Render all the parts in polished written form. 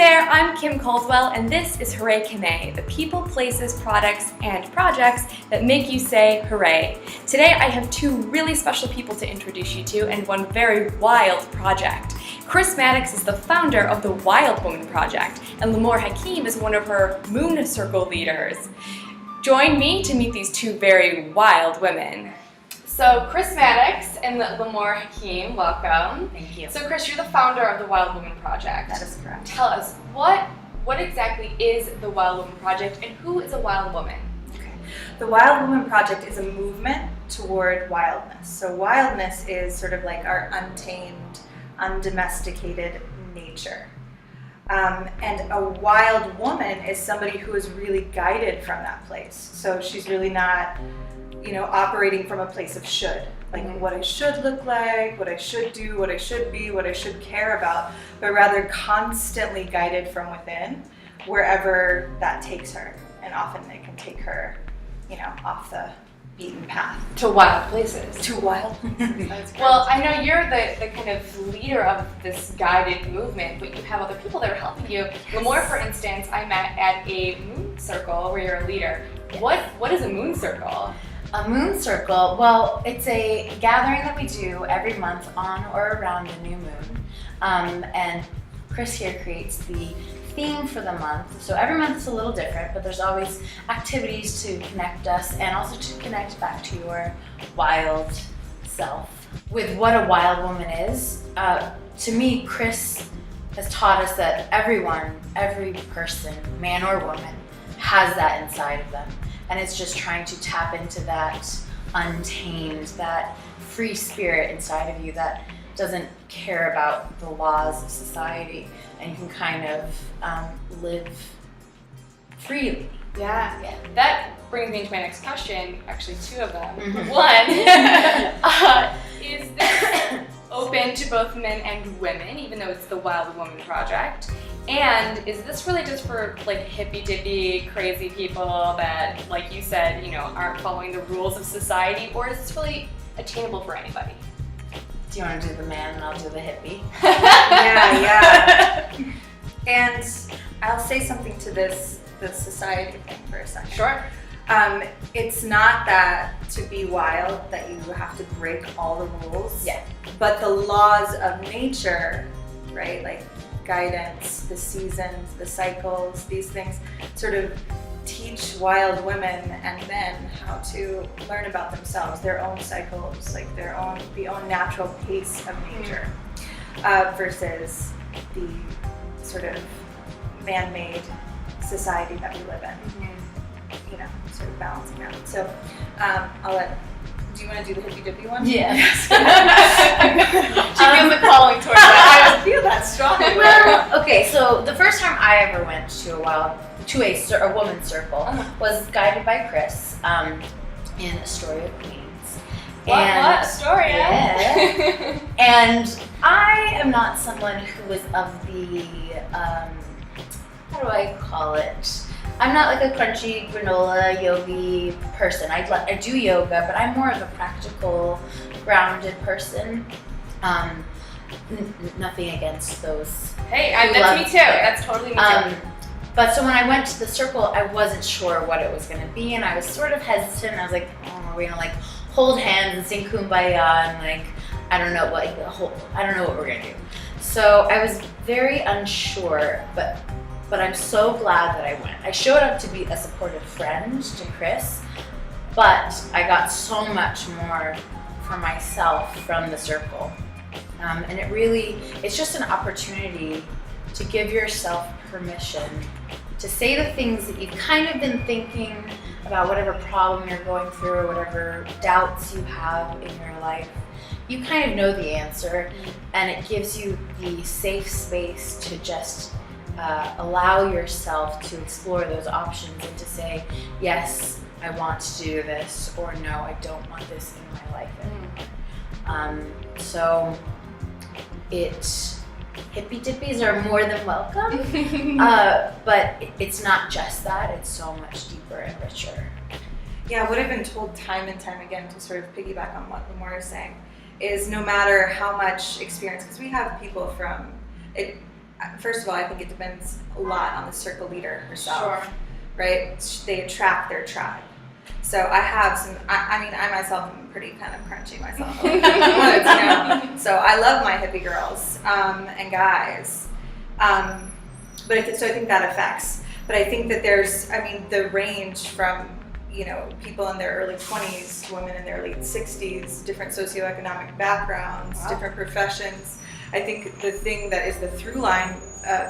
there, I'm Kim Caldwell, and this is Hurray Kimmay, the people, places, products, and projects that make you say hooray. Today I have two really special people to introduce you to and one very wild project. Chris Maddox is the founder of the Wild Woman Project, and Limor Hakim is one of her Moon Circle leaders. Join me to meet these two very wild women. So Chris Maddox and Limor Hakim, welcome. Thank you. So Chris, you're the founder of the Wild Woman Project. That is correct. Tell us, what exactly is the Wild Woman Project and who is a wild woman? Okay. The Wild Woman Project is a movement toward wildness. So wildness is sort of like our untamed, undomesticated nature. And a wild woman is somebody who is really guided from that place. So she's really not, operating from a place of should, like what I should look like, what I should do, what I should be, what I should care about, but rather constantly guided from within, wherever that takes her. And often it can take her, off the beaten path. To wild places. To wild places. Well, I know you're the kind of leader of this guided movement, but you have other people that are helping you. Yes. Limor, for instance, I met at a Moon Circle where you're a leader. Yes. What is a Moon Circle? A Moon Circle, well, it's a gathering that we do every month on or around the new moon. And Chris here creates the theme for the month. So every month is a little different, but there's always activities to connect us and also to connect back to your wild self. With what a wild woman is, to me, Chris has taught us that every person, man or woman, has that inside of them. And it's just trying to tap into that untamed, that free spirit inside of you that doesn't care about the laws of society, and you can kind of live freely. Yeah. That brings me into my next question, actually two of them. Mm-hmm. One, is this open to both men and women, even though it's the Wild Woman Project? And is this really just for like hippy-dippy, crazy people that, like you said, aren't following the rules of society, or is this really attainable for anybody? Do you want to do the man and I'll do the hippie? Yeah. And I'll say something to the society thing for a second. Sure. It's not that to be wild that you have to break all the rules. Yeah. But the laws of nature, right? Like guidance, the seasons, the cycles, these things sort of teach wild women and men how to learn about themselves, their own cycles, like the own natural pace of nature, versus the sort of man-made society that we live in. Sort of balancing out. So do you want to do the hippy-dippy one? Yeah. She feels the calling towards that. I feel that strongly. Well, okay, so the first time I ever went to a woman's circle was guided by Chris in Astoria, Queens. What? Astoria? Yeah. And I am not someone who is of the, how do I call it? I'm not like a crunchy granola yogi person. I do yoga, but I'm more of a practical, grounded person. Nothing against those. Hey, that's me too. That's totally me too. But so when I went to the circle, I wasn't sure what it was going to be, and I was sort of hesitant. I was like, are we gonna hold hands and sing Kumbaya, and I don't know what we're gonna do. So I was very unsure, but I'm so glad that I went. I showed up to be a supportive friend to Chris, but I got so much more for myself from the circle. And it's just an opportunity to give yourself permission to say the things that you've kind of been thinking about, whatever problem you're going through or whatever doubts you have in your life. You kind of know the answer, and it gives you the safe space to just allow yourself to explore those options and to say, yes, I want to do this, or no, I don't want this in my life anymore. So hippy-dippies are more than welcome, but it's not just that, it's so much deeper and richer. Yeah, what I've been told time and time again, to sort of piggyback on what Limor is saying, is no matter how much experience, because we have people from, first of all, I think it depends a lot on the circle leader herself, Sure. right? They attract their tribe. So I have some, I myself am pretty kind of crunchy myself. You know? So I love my hippie girls and guys. So I think that affects. But I think that there's, the range from, people in their early 20s, women in their late 60s, different socioeconomic backgrounds, different professions. I think the thing that is the through line,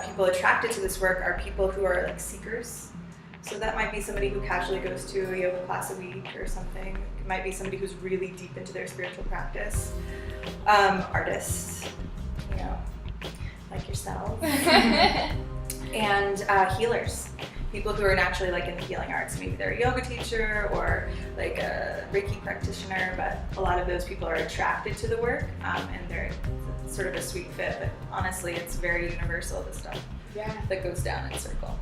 people attracted to this work are people who are like seekers. So that might be somebody who casually goes to a yoga class a week or something. It might be somebody who's really deep into their spiritual practice. Artists, like yourself. And healers. People who are naturally like in the healing arts. Maybe they're a yoga teacher or like a Reiki practitioner, but a lot of those people are attracted to the work, and they're sort of a sweet fit, but honestly it's very universal, the stuff that goes down in circle.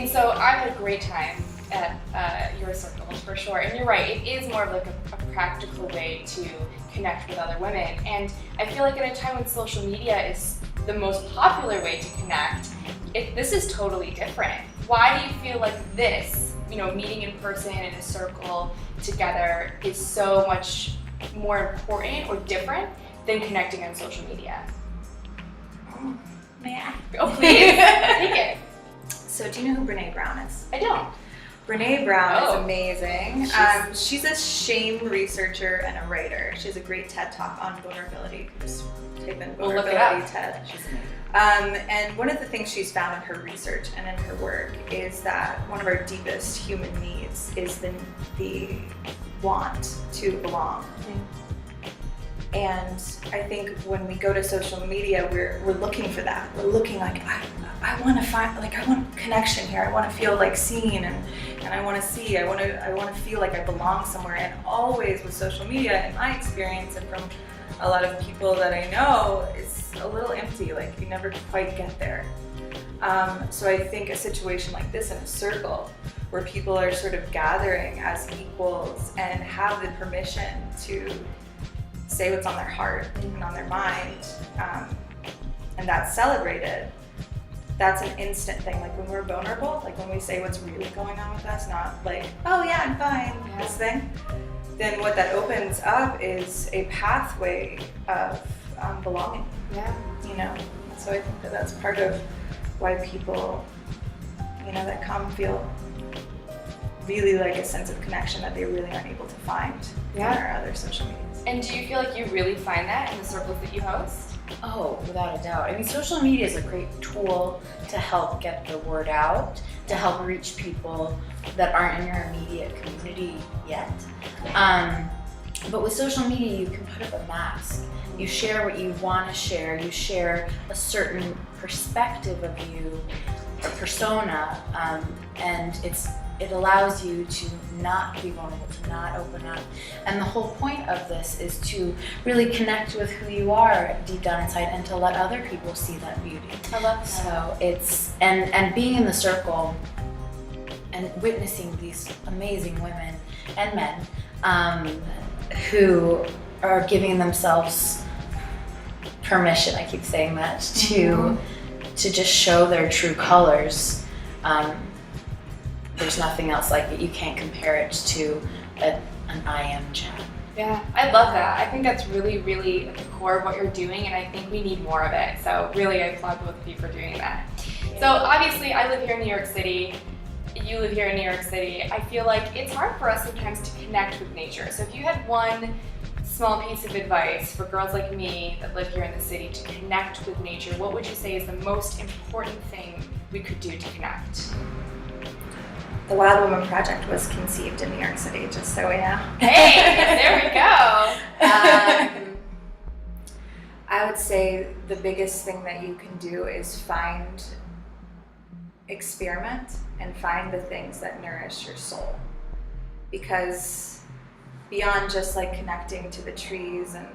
So I had a great time at your circle for sure, and you're right, it is more of like a practical way to connect with other women, and I feel like at a time when social media is the most popular way to connect, this is totally different. Why do you feel like this, meeting in person in a circle together is so much more important or different than connecting on social media? May I? Oh, please, take it. So do you know who Brene Brown is? I don't. Brene Brown is amazing. She's a shame researcher and a writer. She has a great TED Talk on vulnerability. Just type in vulnerability TED. She's amazing. And one of the things she's found in her research and in her work is that one of our deepest human needs is the want to belong. And I think when we go to social media, we're looking for that. We're looking like, I want to find, like, I want connection here. I want to feel like seen, and I want to see. I want to feel like I belong somewhere. And always with social media, in my experience, and from a lot of people that I know, it's a little empty. Like you never quite get there. So I think a situation like this in a circle, where people are sort of gathering as equals and have the permission to say what's on their heart and on their mind, and that's celebrated. That's an instant thing. Like when we're vulnerable, like when we say what's really going on with us, not like, oh yeah, I'm fine, this thing, then what that opens up is a pathway of belonging. So I think that that's part of why people, that come feel really like a sense of connection that they really aren't able to find in our other social medias. And do you feel like you really find that in the circles that you host? Oh, without a doubt. Social media is a great tool to help get the word out, to help reach people that aren't in your immediate community yet. But with social media, you can put up a mask. You share what you want to share. You share a certain perspective of you, or persona, and it allows you to not be vulnerable, to not open up. And the whole point of this is to really connect with who you are deep down inside and to let other people see that beauty. I love that. So it's, and being in the circle and witnessing these amazing women and men who are giving themselves permission, I keep saying that, to just show their true colors. There's nothing else like it. You can't compare it to an I am chat. Yeah, I love that. I think that's really, really at the core of what you're doing, and I think we need more of it. So really, I applaud both of you for doing that. So obviously, I live here in New York City. You live here in New York City. I feel like it's hard for us sometimes to connect with nature. So if you had one small piece of advice for girls like me that live here in the city to connect with nature, what would you say is the most important thing we could do to connect? The Wild Woman Project was conceived in New York City, just so we know. Hey, there we go. I would say the biggest thing that you can do is experiment and find the things that nourish your soul. Because beyond just like connecting to the trees and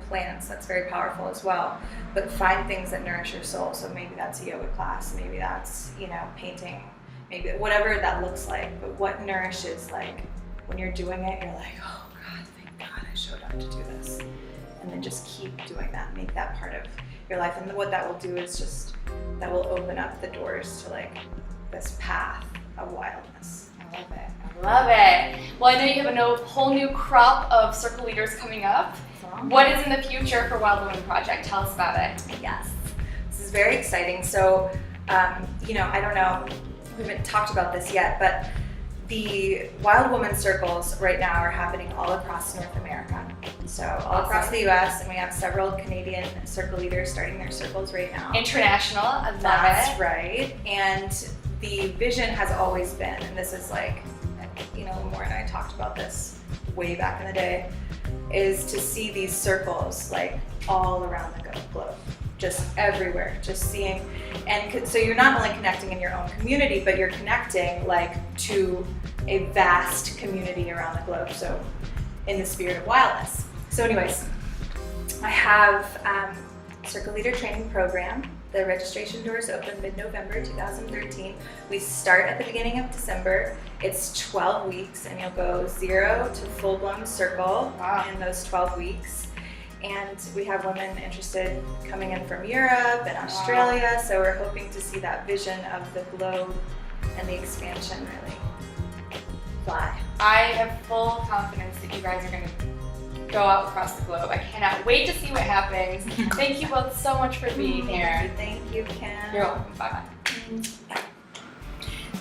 plants, that's very powerful as well, but find things that nourish your soul. So maybe that's a yoga class, maybe that's, painting, maybe whatever that looks like, but what nourishes, like when you're doing it, you're like, oh God, thank God I showed up to do this. And then just keep doing that, make that part of your life. And what that will do is just, that will open up the doors to like this path of wildness. I love it. I love it. Well, I know you have a whole new crop of circle leaders coming up. What is in the future for Wild Women Project? Tell us about it. Yes, this is very exciting. So, you know, I don't know, we haven't talked about this yet, but the Wild Woman Circles right now are happening all across North America. So all across the US, and we have several Canadian circle leaders starting their circles right now. International, I love That's it. right. And the vision has always been, and this is like, you know, Maura and I talked about this way back in the day, is to see these circles like all around the globe, just everywhere, just seeing. And so you're not only connecting in your own community, but you're connecting like to a vast community around the globe. So in the spirit of wildness. So anyways, I have a circle leader training program. The registration doors open mid-November 2013. We start at the beginning of December. It's 12 weeks, and you'll go 0 to full-blown circle in those 12 weeks. And we have women interested coming in from Europe and Australia, so we're hoping to see that vision of the globe and the expansion really fly. I have full confidence that you guys are going to go out across the globe. I cannot wait to see what happens. Thank you both so much for being here. Thank you, Kim. You're welcome. Bye-bye.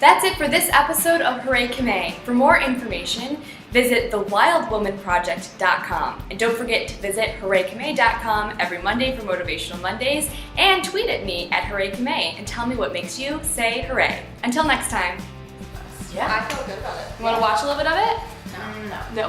That's it for this episode of Hurray Kimmay. For more information, visit thewildwomanproject.com. And don't forget to visit hurraykimmay.com every Monday for Motivational Mondays, and tweet at me at Hurray Kimmay and tell me what makes you say hooray. Until next time. Yeah. I feel good about it. You want to watch a little bit of it? No. No.